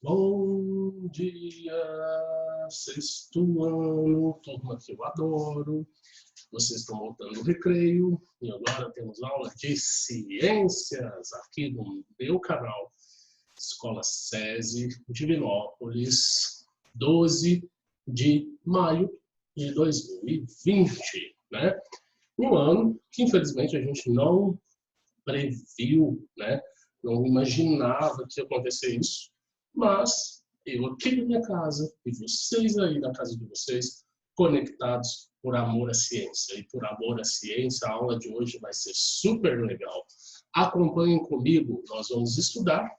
Bom dia, sexto ano, turma que eu adoro. Vocês estão voltando do recreio e agora temos aula de ciências aqui no meu canal Escola SESI Divinópolis, 12 de maio de 2020, né? Um ano que infelizmente a gente não previu, né? Não imaginava que ia acontecer isso. Mas eu aqui na minha casa e vocês aí na casa de vocês, conectados por amor à ciência. E por amor à ciência, a aula de hoje vai ser super legal. Acompanhem comigo, nós vamos estudar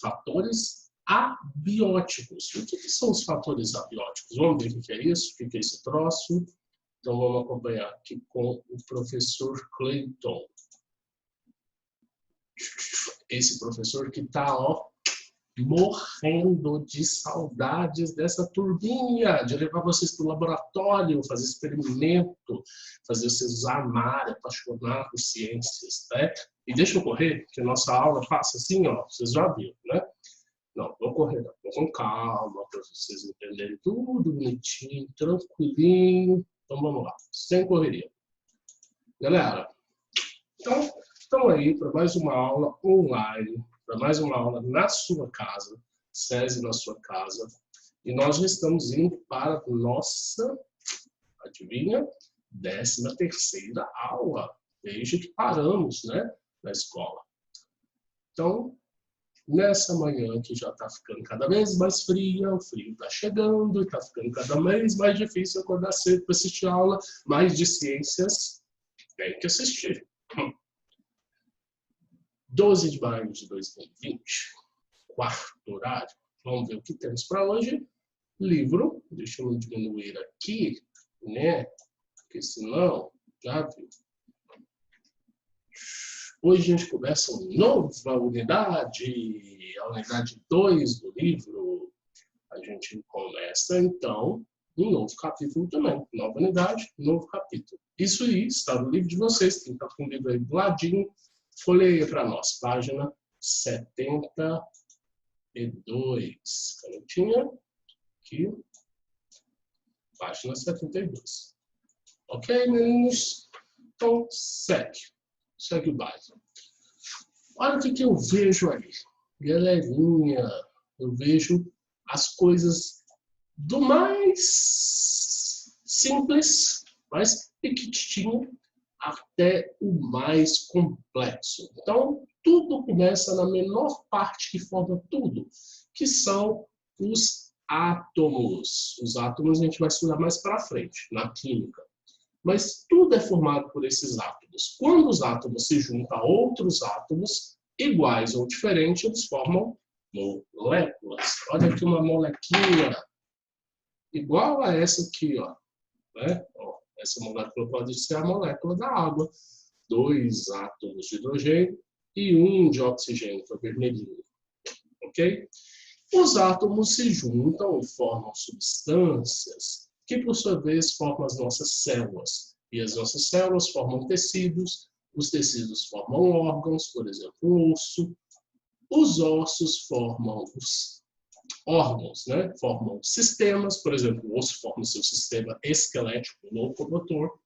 fatores abióticos. O que são os fatores abióticos? Vamos ver o que é isso, o que é esse troço. Então vamos acompanhar aqui com o professor Clayton. Esse professor que está, morrendo de saudades dessa turminha, de levar vocês para o laboratório, fazer experimento, fazer vocês amarem, apaixonar por ciências, né? E deixa eu correr, que a nossa aula passa assim, vocês já viram, né? Não, vou correr, não. Vou com calma, para vocês entenderem tudo bonitinho, tranquilinho. Então vamos lá, sem correria. Galera, então, estamos aí para mais uma aula online, para mais uma aula na sua casa, SESI na sua casa. E nós já estamos indo para a nossa, adivinha, 13ª aula, desde que paramos, né, na escola. Então, nessa manhã que já está ficando cada vez mais fria, o frio está chegando, e está ficando cada vez mais difícil acordar cedo para assistir a aula, mais de ciências, tem que assistir. 12 de maio de 2020, quarto horário. Vamos ver o que temos para hoje. Livro, deixa eu diminuir aqui, né? Porque senão, já viu. Hoje a gente começa uma nova unidade, a unidade 2 do livro. A gente começa, então, um novo capítulo também. Nova unidade, novo capítulo. Isso aí está no livro de vocês, quem está com o livro aí do ladinho. Folheia para nós, página 72. Canetinha, aqui, página 72. Ok, meninos? Então, segue o baile. Olha o que eu vejo aí. Galerinha, eu vejo as coisas do mais simples, mais pequitinho, até o mais complexo. Então, tudo começa na menor parte que forma tudo, que são os átomos. Os átomos a gente vai estudar mais para frente, na química. Mas tudo é formado por esses átomos. Quando os átomos se juntam a outros átomos, iguais ou diferentes, eles formam moléculas. Olha aqui uma molequinha, igual a essa aqui, né? Essa molécula pode ser a molécula da água. 2 átomos de hidrogênio e 1 de oxigênio, que é o vermelhinho. Ok? Os átomos se juntam e formam substâncias que, por sua vez, formam as nossas células. E as nossas células formam tecidos, os tecidos formam órgãos, por exemplo, o osso. Os ossos formam os órgãos, né? Formam sistemas, por exemplo, o osso forma o seu sistema esquelético locomotor.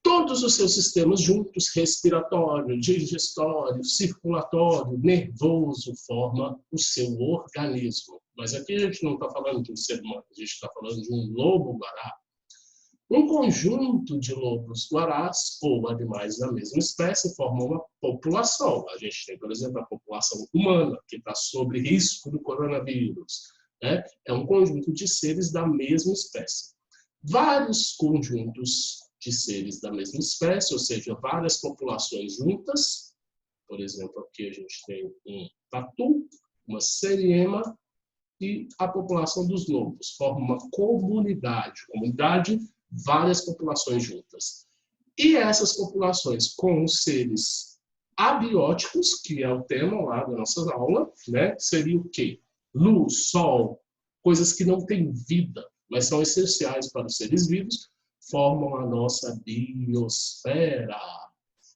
Todos os seus sistemas juntos, respiratório, digestório, circulatório, nervoso, formam o seu organismo. Mas aqui a gente não está falando de um ser humano, a gente está falando de um lobo-guará. Um conjunto de lobos-guarás ou animais da mesma espécie formam uma população. A gente tem, por exemplo, a população humana, que está sob risco do coronavírus, né? É um conjunto de seres da mesma espécie. Vários conjuntos de seres da mesma espécie, ou seja, várias populações juntas. Por exemplo, aqui a gente tem um tatu, uma seriema e a população dos lobos. Forma uma comunidade. Várias populações juntas. E essas populações com os seres abióticos, que é o tema lá da nossa aula, né? Seria o quê? Luz, sol, coisas que não têm vida, mas são essenciais para os seres vivos, formam a nossa biosfera.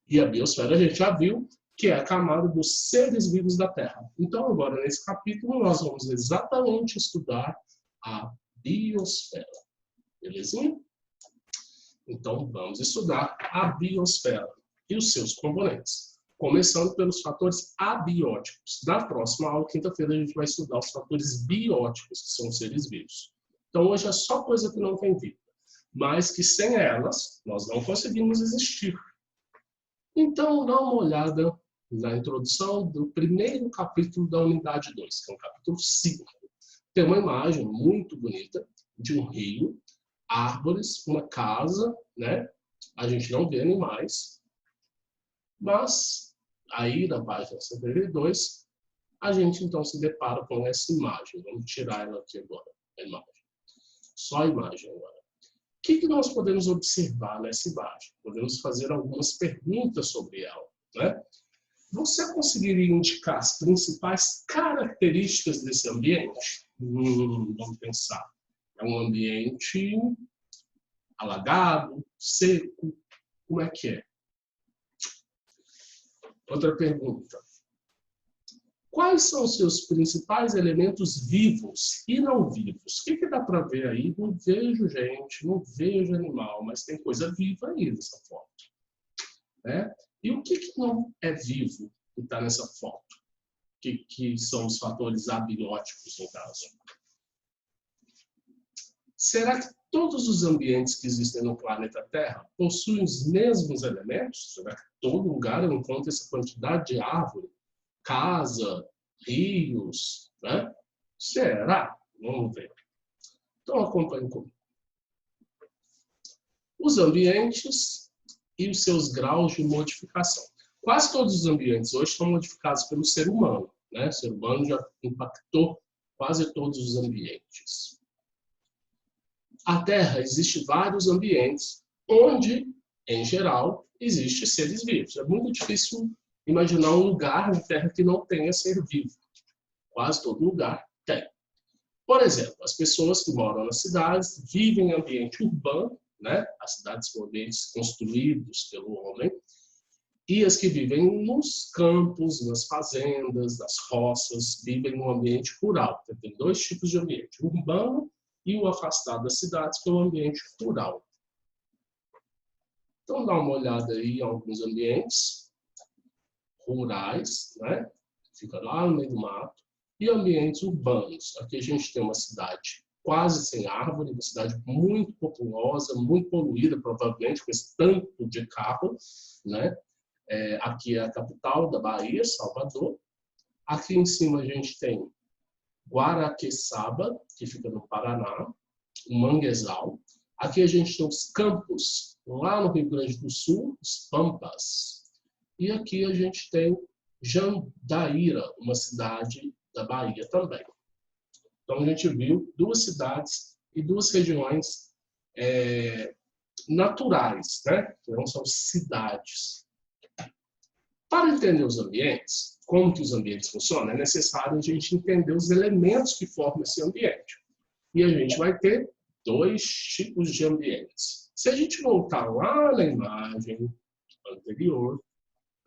E a biosfera a gente já viu que é a camada dos seres vivos da Terra. Então, agora, nesse capítulo, nós vamos exatamente estudar a biosfera. Belezinha? Então, vamos estudar a biosfera e os seus componentes, começando pelos fatores abióticos. Na próxima aula, quinta-feira, a gente vai estudar os fatores bióticos, que são os seres vivos. Então, hoje é só coisa que não tem vida, mas que sem elas, nós não conseguimos existir. Então, dá uma olhada na introdução do primeiro capítulo da unidade 2, que é o capítulo 5. Tem uma imagem muito bonita de um rio, árvores, uma casa, né? A gente não vê animais, mas aí na página 72, a gente então se depara com essa imagem. Vamos tirar ela aqui agora, a imagem. Só a imagem agora. O que nós podemos observar nessa imagem? Podemos fazer algumas perguntas sobre ela, né? Você conseguiria indicar as principais características desse ambiente? Vamos pensar. É um ambiente alagado, seco, como é que é? Outra pergunta. Quais são os seus principais elementos vivos e não vivos? O que dá para ver aí? Não vejo gente, não vejo animal, mas tem coisa viva aí nessa foto, né? E o que não é vivo que está nessa foto? Que são os fatores abióticos, no caso? Será que todos os ambientes que existem no planeta Terra possuem os mesmos elementos? Será que todo lugar eu encontro essa quantidade de árvore, casa, rios, né? Será? Vamos ver. Então acompanhe comigo. Os ambientes e os seus graus de modificação. Quase todos os ambientes hoje estão modificados pelo ser humano, né? O ser humano já impactou quase todos os ambientes. A Terra existe vários ambientes onde, em geral, existem seres vivos. É muito difícil imaginar um lugar na Terra que não tenha ser vivo. Quase todo lugar tem. Por exemplo, as pessoas que moram nas cidades vivem em ambiente urbano, né? As cidades são ambientes construídos pelo homem, e as que vivem nos campos, nas fazendas, nas roças, vivem no ambiente rural. Então, tem dois tipos de ambiente, o urbano e o afastado das cidades, que é o ambiente rural. Então, dá uma olhada aí em alguns ambientes rurais, né? Fica lá no meio do mato, e ambientes urbanos. Aqui a gente tem uma cidade quase sem árvore, uma cidade muito populosa, muito poluída, provavelmente, com esse tanto de carro, né? Aqui é a capital da Bahia, Salvador. Aqui em cima a gente tem Guaraqueçaba, que fica no Paraná, o Manguezal. Aqui a gente tem os campos, lá no Rio Grande do Sul, os Pampas. E aqui a gente tem Jandaíra, uma cidade da Bahia também. Então a gente viu duas cidades e duas regiões naturais, né? Que não são cidades. Para entender os ambientes, como que os ambientes funcionam, é necessário a gente entender os elementos que formam esse ambiente. E a gente vai ter dois tipos de ambientes. Se a gente voltar lá na imagem anterior,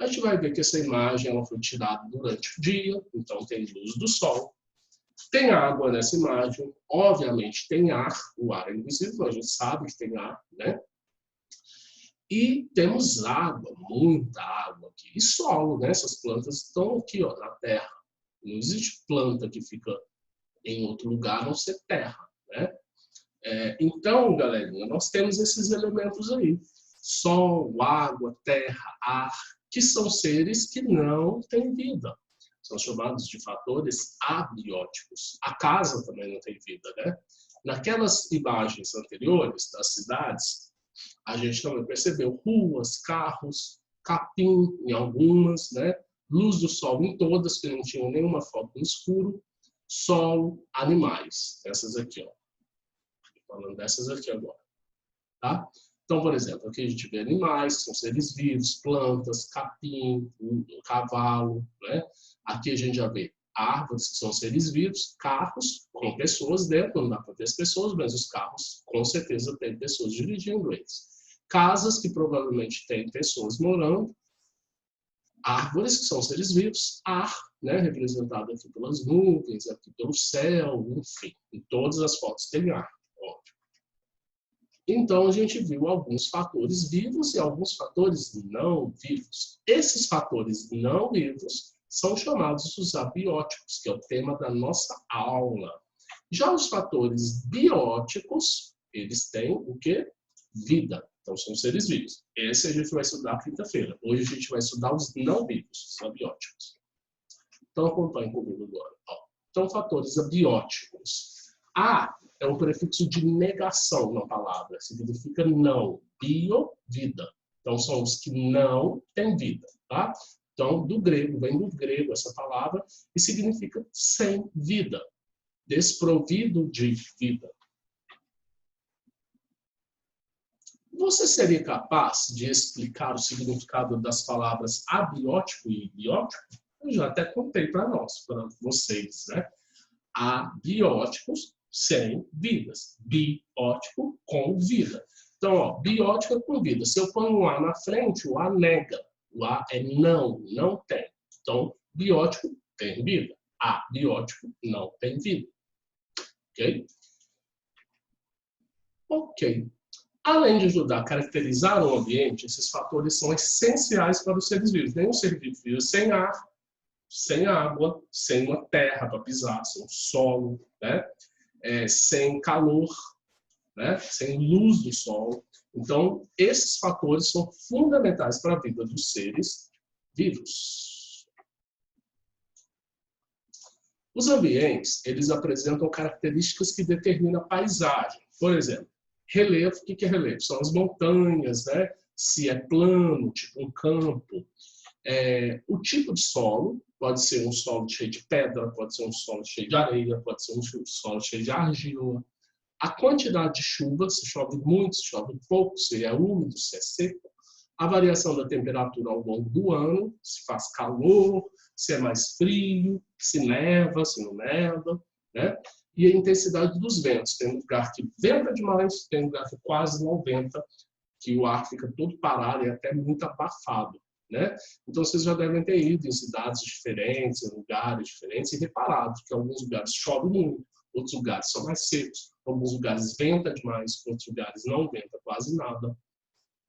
a gente vai ver que essa imagem ela foi tirada durante o dia, então tem luz do sol. Tem água nessa imagem, obviamente tem ar, o ar é invisível, a gente sabe que tem ar, né? E temos água, muita água aqui, e solo, né? Essas plantas estão aqui, ó, na terra. Não existe planta que fica em outro lugar a não ser terra, né? Então, galerinha, nós temos esses elementos aí. Sol, água, terra, ar, que são seres que não têm vida. São chamados de fatores abióticos. A casa também não tem vida, né? Naquelas imagens anteriores das cidades, a gente também percebeu ruas, carros, capim em algumas, né? Luz do sol em todas, que não tinham nenhuma foto no escuro, solo, animais. Essas aqui, ó. Estou falando dessas aqui agora, tá? Então, por exemplo, aqui a gente vê animais, que são seres vivos, plantas, capim, cavalo, né? Aqui a gente já vê árvores, que são seres vivos, carros com pessoas dentro, não dá para ver as pessoas, mas os carros com certeza têm pessoas dirigindo eles. Casas que provavelmente têm pessoas morando, Árvores, que são seres vivos, ar, né, representado aqui pelas nuvens, aqui pelo céu, enfim, em todas as fotos tem ar. Ótimo. Então, a gente viu alguns fatores vivos e alguns fatores não vivos. Esses fatores não vivos são chamados os abióticos, que é o tema da nossa aula. Já os fatores bióticos, eles têm o quê? Vida. Então, são seres vivos. Esse a gente vai estudar quinta-feira. Hoje a gente vai estudar os não vivos, os abióticos. Então, acompanhe comigo agora. Então, fatores abióticos. A é um prefixo de negação na palavra. Significa não. Bio, vida. Então, são os que não têm vida. Tá? Então, vem do grego essa palavra, e significa sem vida. Desprovido de vida. Você seria capaz de explicar o significado das palavras abiótico e biótico? Eu já até contei para vocês, né? Abióticos sem vidas, biótico com vida. Então, ó, biótico é com vida. Se eu ponho um A na frente, o A nega. O A é não, não tem. Então, biótico tem vida. Abiótico não tem vida. Ok? Ok. Além de ajudar a caracterizar o ambiente, esses fatores são essenciais para os seres vivos. Nenhum ser vivo vive sem ar, sem água, sem uma terra para pisar, sem um solo, né? Sem calor, né? Sem luz do sol. Então, esses fatores são fundamentais para a vida dos seres vivos. Os ambientes, eles apresentam características que determinam a paisagem. Por exemplo, relevo, o que é relevo? São as montanhas, né? Se é plano, tipo um campo. O tipo de solo, pode ser um solo cheio de pedra, pode ser um solo cheio de areia, pode ser um solo cheio de argila. A quantidade de chuva, se chove muito, se chove pouco, se é úmido, se é seco. A variação da temperatura ao longo do ano, se faz calor, se é mais frio, se neva, se não neva, né? E a intensidade dos ventos. Tem lugar que venta demais, tem lugar que quase não venta, que o ar fica todo parado e até muito abafado, né? Então, vocês já devem ter ido em cidades diferentes, em lugares diferentes, e reparado que alguns lugares chove muito, outros lugares são mais secos, alguns lugares venta demais, outros lugares não venta quase nada.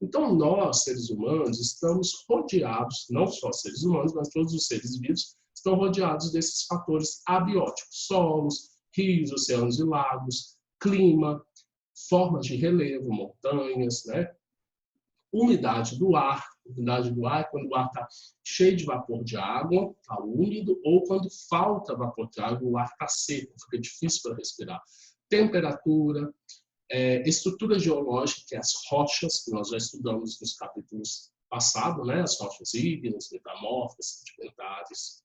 Então, nós, seres humanos, estamos rodeados, não só seres humanos, mas todos os seres vivos, estão rodeados desses fatores abióticos, solos, rios, oceanos e lagos, clima, formas de relevo, montanhas, né? Umidade do ar. Umidade do ar é quando o ar está cheio de vapor de água, está úmido, ou quando falta vapor de água, o ar está seco, fica difícil para respirar. Temperatura, estrutura geológica, que é as rochas, que nós já estudamos nos capítulos passados, né? As rochas ígneas, metamórficas, sedimentares.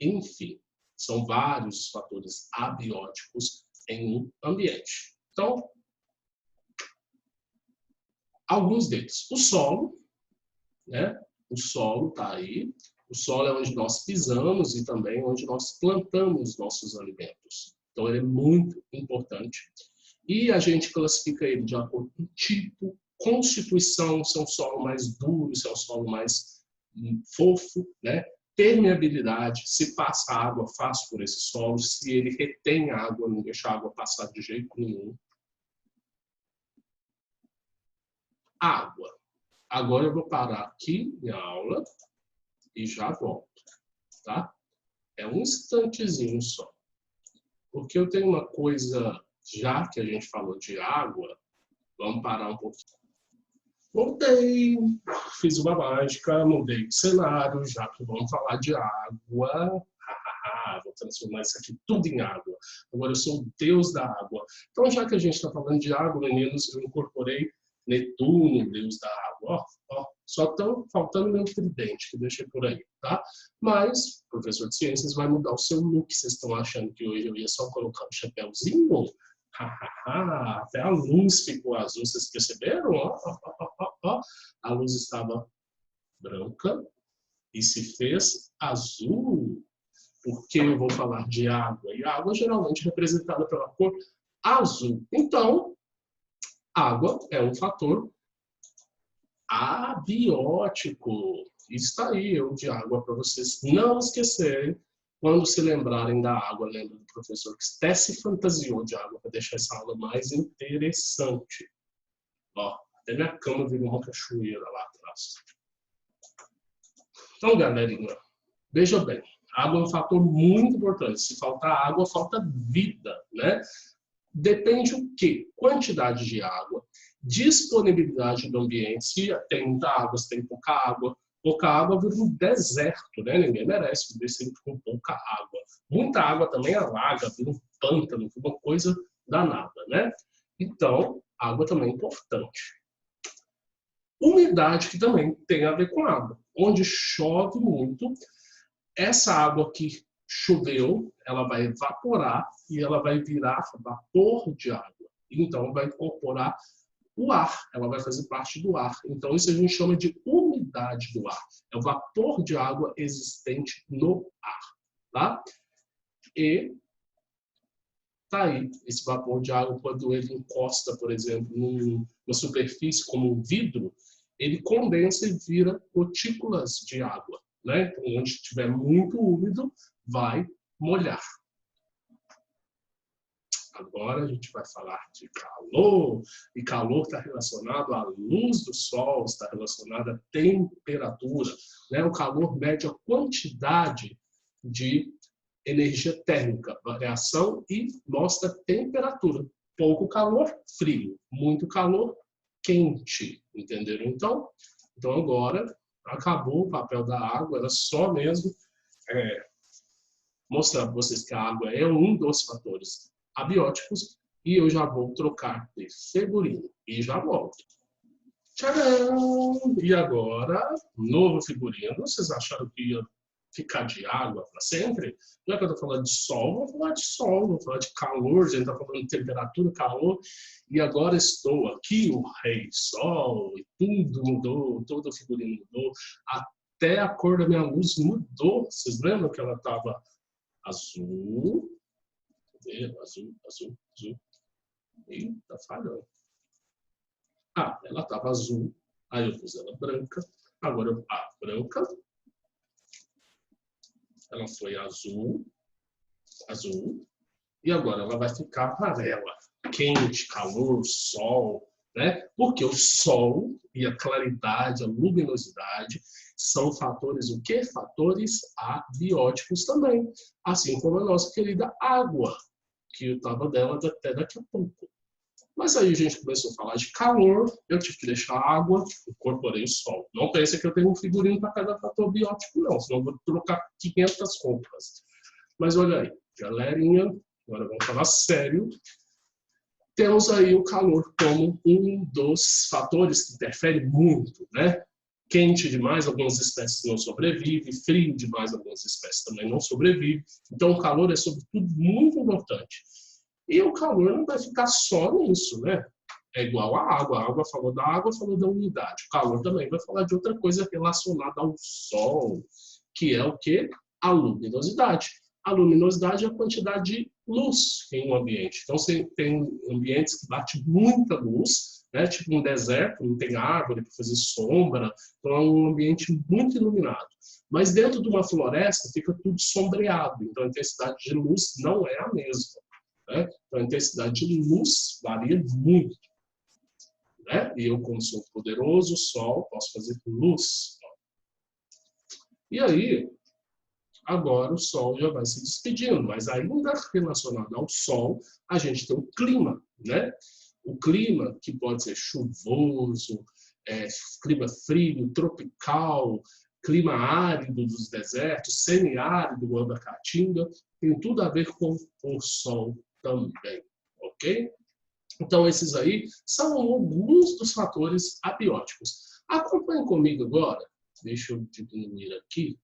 Enfim, são vários os fatores abióticos em um ambiente. Então, alguns deles. O solo, né? O solo está aí. O solo é onde nós pisamos e também onde nós plantamos nossos alimentos. Então, ele é muito importante. E a gente classifica ele de acordo com tipo, constituição, se é um solo mais duro, se é um solo mais fofo, né? Permeabilidade, se passa água fácil por esse solo, se ele retém água, não deixa a água passar de jeito nenhum. Água. Agora eu vou parar aqui minha aula e já volto, tá? É um instantezinho só. Porque eu tenho uma coisa, já que a gente falou de água, vamos parar um pouquinho. Voltei, fiz uma mágica, mudei o cenário, já que vamos falar de água. Vou transformar isso aqui tudo em água. Agora eu sou o deus da água. Então, já que a gente está falando de água, meninos, eu incorporei Netuno, deus da água. Só estão faltando meu tridente, que eu deixei por aí, tá? Mas, o professor de ciências vai mudar o seu look. Vocês estão achando que hoje eu ia só colocar um chapéuzinho? Até a luz ficou azul, vocês perceberam? A luz estava branca e se fez azul. Porque eu vou falar de água, e a água é geralmente representada pela cor azul. Então, água é um fator abiótico. Está aí eu de água para vocês não esquecerem. Quando se lembrarem da água, lembra do professor que até se fantasiou de água para deixar essa aula mais interessante. Ó, até minha cama virou uma cachoeira lá atrás. Então, galerinha, veja bem, água é um fator muito importante. Se faltar água, falta vida, né? Depende o quê? Quantidade de água, disponibilidade do ambiente, se tem muita água, se tem pouca água. Pouca água vira um deserto, né? Ninguém merece viver sempre com pouca água. Muita água também alaga, vira um pântano, uma coisa danada, né? Então, água também é importante. Umidade, que também tem a ver com água. Onde chove muito, essa água que choveu, ela vai evaporar e ela vai virar vapor de água. Então, vai incorporar o ar, ela vai fazer parte do ar. Então, isso a gente chama de umidade do ar. É o vapor de água existente no ar, tá? E tá aí, esse vapor de água, quando ele encosta, por exemplo, numa superfície como um vidro, ele condensa e vira gotículas de água, né? Então, onde estiver muito úmido, vai molhar. Agora a gente vai falar de calor, e calor está relacionado à luz do sol, está relacionado à temperatura, né? O calor mede a quantidade de energia térmica, variação, e mostra temperatura. Pouco calor, frio. Muito calor, quente. Entenderam? Então agora acabou o papel da água, era só mesmo mostrar para vocês que a água é um dos fatores abióticos, e eu já vou trocar de figurino e já volto. Tcharam! E agora, novo figurino. Vocês acharam que ia ficar de água para sempre? Não é que eu estou falando de sol, vou falar de sol, vou falar de calor, a gente está falando de temperatura, calor, e agora estou aqui, o Rei Sol, e tudo mudou, todo o figurino mudou, até a cor da minha luz mudou. Vocês lembram que ela estava azul? Azul. Ih, tá falhando. Ela estava azul, aí eu pus ela branca, agora branca, ela foi azul, e agora ela vai ficar amarela, quente, calor, sol, né? Porque o sol e a claridade, a luminosidade são fatores, o quê? Fatores abióticos também, assim como a nossa querida água, que eu estava dela até daqui a pouco. Mas aí a gente começou a falar de calor, eu tive que deixar a água, incorporei o sol. Não pense que eu tenho um figurino para cada fator biótico, não, senão eu vou trocar 500 roupas. Mas olha aí, galerinha, agora vamos falar sério. Temos aí o calor como um dos fatores que interfere muito, né? Quente demais, algumas espécies não sobrevivem, frio demais, algumas espécies também não sobrevivem. Então o calor é, sobretudo, muito importante. E o calor não vai ficar só nisso, né? É igual à água. A água falou da água, falou da umidade. O calor também vai falar de outra coisa relacionada ao sol, que é o quê? A luminosidade. A luminosidade é a quantidade de luz em um ambiente. Então, você tem ambientes que bate muita luz, né? Tipo um deserto, não tem árvore para fazer sombra, então é um ambiente muito iluminado. Mas dentro de uma floresta fica tudo sombreado, então a intensidade de luz não é a mesma. Né? Então, a intensidade de luz varia muito. Né? E eu, como sou poderoso, sol, posso fazer luz. E aí, agora o sol já vai se despedindo, mas ainda relacionado ao sol, a gente tem o clima. Né? O clima, que pode ser chuvoso, clima frio, tropical, clima árido dos desertos, semiárido do da Caatinga, tem tudo a ver com o sol também, ok? Então, esses aí são alguns dos fatores abióticos. Acompanhe comigo agora. Deixa eu diminuir aqui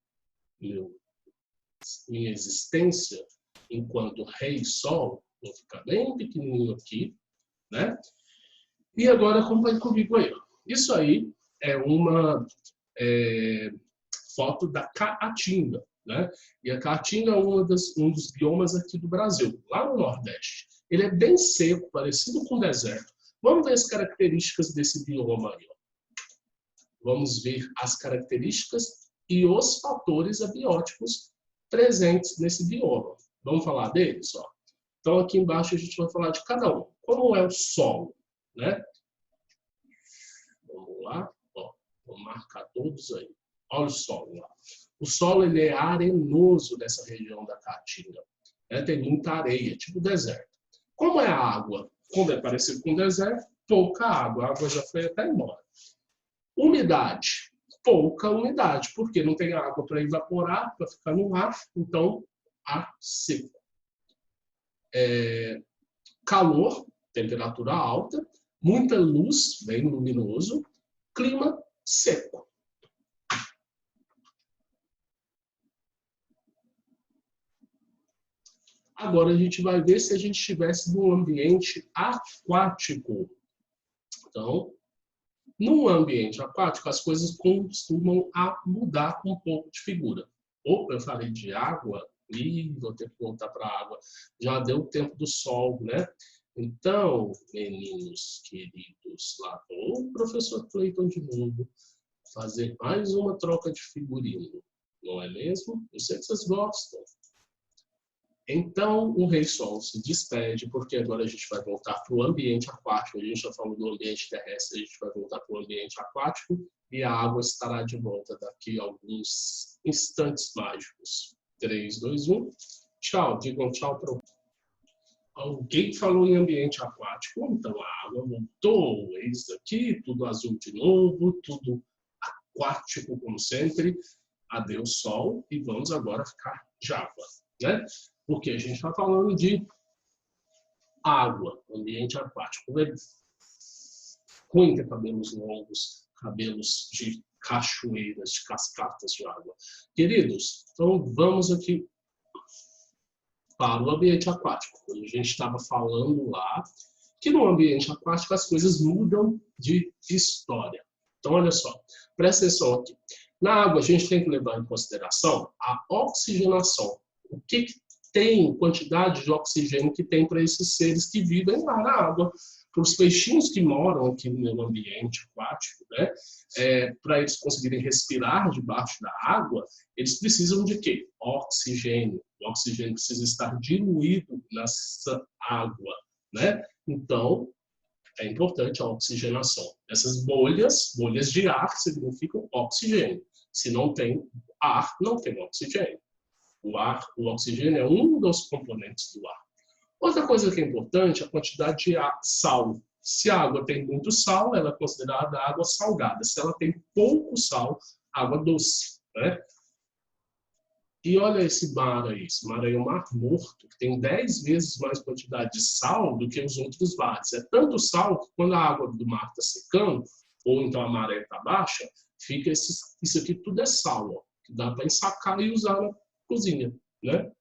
minha existência enquanto Rei Sol. Vou ficar bem pequenininho aqui, né? E agora acompanhe comigo aí. Isso aí é uma foto da Caatinga, né? E a Caatinga é um dos biomas aqui do Brasil, lá no Nordeste. Ele é bem seco, parecido com o deserto. Vamos ver as características desse bioma aí. vamos ver as características e os fatores abióticos presentes nesse bioma. Vamos falar deles? Ó. Então, aqui embaixo a gente vai falar de cada um. Como é o solo? Né? Vamos lá. Ó, vou marcar todos aí. Olha o solo lá. O solo ele é arenoso nessa região da Caatinga. Né? Tem muita areia, tipo deserto. Como é a água? Como é parecido com o deserto, pouca água. A água já foi até embora. Umidade. Pouca umidade, porque não tem água para evaporar, para ficar no ar, então ar seco. Calor, temperatura alta, muita luz, bem luminoso, clima seco. Agora a gente vai ver se a gente estivesse num ambiente aquático. Então, num ambiente aquático, as coisas costumam mudar um pouco de figura. Opa, eu falei de água, e vou ter que voltar para a água. Já deu o tempo do sol, né? Então, meninos queridos, lá vou o professor Cleiton de novo fazer mais uma troca de figurino. Não é mesmo? Eu sei que vocês gostam. Então, o Rei Sol se despede, porque agora a gente vai voltar para o ambiente aquático. A gente já falou do ambiente terrestre, a gente vai voltar para o ambiente aquático e a água estará de volta daqui a alguns instantes mágicos. 3, 2, 1. Tchau. Digam tchau para o... Alguém falou em ambiente aquático, então a água voltou. Eis aqui, tudo azul de novo, tudo aquático como sempre. Adeus, Sol, e vamos agora ficar Java, né? Porque a gente está falando de água, ambiente aquático. Ruim ter cabelos longos, cabelos de cachoeiras, de cascatas de água. Queridos, então vamos aqui para o ambiente aquático. A gente estava falando lá que no ambiente aquático as coisas mudam de história. Então, olha só, presta atenção aqui. Na água, a gente tem que levar em consideração a oxigenação. O que tem, quantidade de oxigênio que tem para esses seres que vivem lá na água. Para os peixinhos que moram aqui no ambiente aquático, né? Para eles conseguirem respirar debaixo da água, eles precisam de quê? Oxigênio. O oxigênio precisa estar diluído nessa água, né? Então, é importante a oxigenação. Essas bolhas de ar significam oxigênio. Se não tem ar, não tem oxigênio. O oxigênio é um dos componentes do ar. Outra coisa que é importante é a quantidade de sal. Se a água tem muito sal, ela é considerada água salgada. Se ela tem pouco sal, água doce, né? E olha esse mar aí. Esse mar aí é um mar morto, que tem 10 vezes mais quantidade de sal do que os outros mares. É tanto sal que quando a água do mar está secando, ou então a maré está baixa, fica isso aqui tudo é sal, ó, que dá para ensacar e usar na cozinha, né?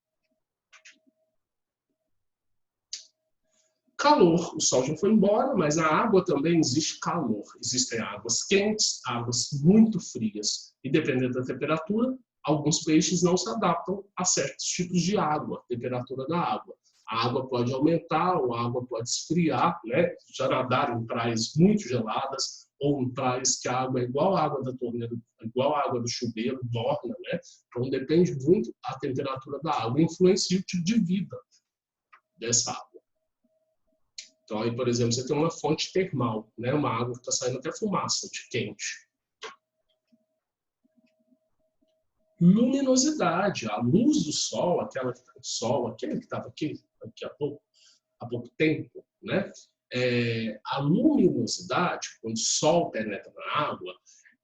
Calor, o sol já foi embora, mas na água também existe calor. Existem águas quentes, águas muito frias. E dependendo da temperatura, alguns peixes não se adaptam a certos tipos de água, temperatura da água. A água pode aumentar ou a água pode esfriar, né? Já nadaram em praias muito geladas ou em praias que a água é igual à água da torneira, igual à água do chuveiro, morna, né? Então depende muito a temperatura da água, influencia o tipo de vida dessa água. Então aí, por exemplo, você tem uma fonte termal, né? Uma água que está saindo até fumaça de quente. Luminosidade, a luz do sol, aquele que estava aqui há pouco tempo, né? A luminosidade, quando o sol penetra na água,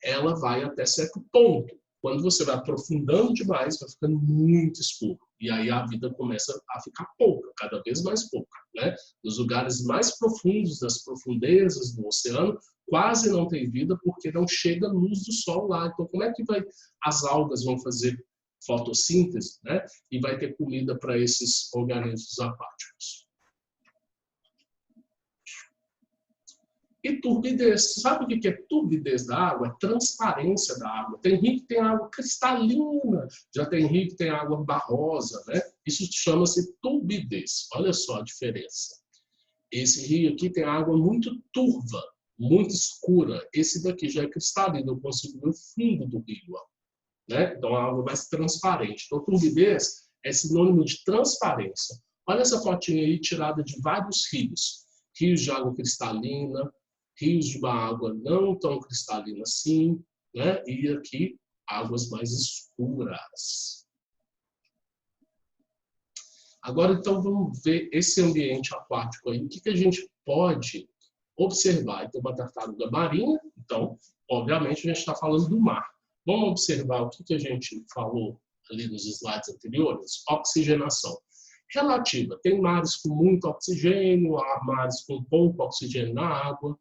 ela vai até certo ponto. Quando você vai aprofundando demais, vai ficando muito escuro. E aí a vida começa a ficar pouca, cada vez mais pouca, né? Nos lugares mais profundos, das profundezas do oceano, quase não tem vida porque não chega luz do sol lá. Então, como é que as algas vão fazer fotossíntese, né? E vai ter comida para esses organismos aquáticos? E turbidez. Sabe o que é turbidez da água? É transparência da água. Tem rio que tem água cristalina, já tem rio que tem água barrosa, né? Isso chama-se turbidez. Olha só a diferença. Esse rio aqui tem água muito turva. muito escura, esse daqui já é cristalino, eu consigo ver o fundo do rio, ó, né? Então a água vai ser transparente. Então turbidez é sinônimo de transparência. Olha essa fotinha aí tirada de vários rios. Rios de água cristalina, rios de uma água não tão cristalina assim, né? E aqui águas mais escuras. Agora, então, vamos ver esse ambiente aquático aí. O que a gente pode observar? Então, uma tartaruga marinha. Então, obviamente, a gente está falando do mar. Vamos observar o que a gente falou ali nos slides anteriores? Oxigenação relativa. Tem mares com muito oxigênio, há mares com pouco oxigênio na água.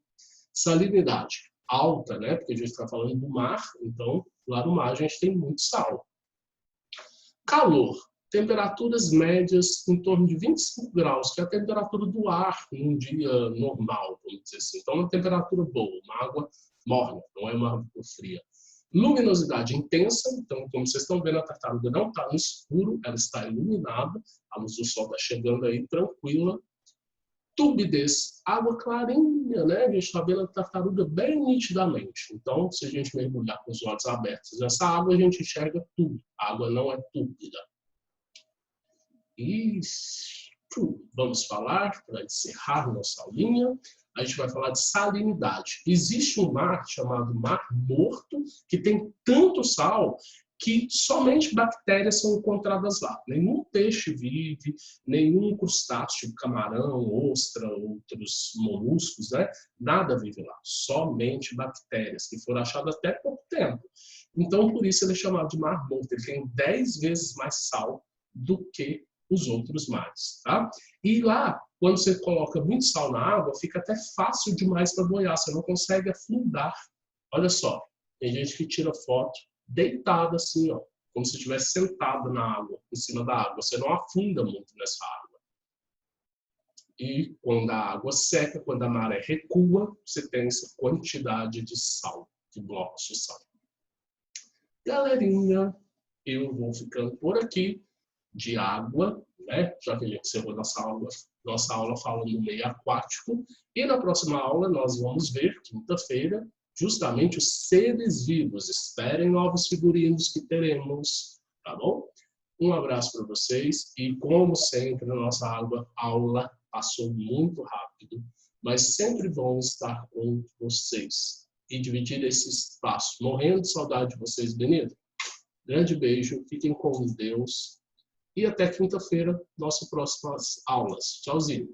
Salinidade alta, né? Porque a gente está falando do mar, então, lá no mar a gente tem muito sal. Calor. Temperaturas médias em torno de 25 graus, que é a temperatura do ar num dia normal, vamos dizer assim. Então, é uma temperatura boa, uma água morna, não é uma água fria. Luminosidade intensa, então, como vocês estão vendo, a tartaruga não está no escuro, ela está iluminada, a luz do sol está chegando aí, tranquila. Turbidez, água clarinha, né? A gente está vendo a tartaruga bem nitidamente. Então, se a gente mergulhar com os olhos abertos nessa água, a gente enxerga tudo. A água não é túrbida. Isso. Vamos falar, para encerrar nossa aulinha, a gente vai falar de salinidade. Existe um mar chamado Mar Morto, que tem tanto sal que somente bactérias são encontradas lá. Nenhum peixe vive, nenhum crustáceo, camarão, ostra, outros moluscos, né? Nada vive lá. Somente bactérias, que foram achadas até pouco tempo. Então, por isso ele é chamado de Mar Morto. Ele tem 10 vezes mais sal do que os outros mares, tá? E lá, quando você coloca muito sal na água, fica até fácil demais para boiar, você não consegue afundar. Olha só, tem gente que tira foto deitada assim, ó, como se estivesse sentado na água, em cima da água. Você não afunda muito nessa água. E quando a água seca, quando a maré recua, você tem essa quantidade de sal, de blocos de sal. Galerinha, eu vou ficando por aqui. De água, né? Já que a gente encerrou nossa aula falando do meio aquático. E na próxima aula nós vamos ver, quinta-feira, justamente os seres vivos. Esperem novos figurinos que teremos, tá bom? Um abraço para vocês e, como sempre, na nossa aula passou muito rápido, mas sempre bom estar com vocês e dividir esse espaço. Morrendo de saudade de vocês, Benito. Grande beijo, fiquem com Deus. E até quinta-feira, nossas próximas aulas. Tchauzinho.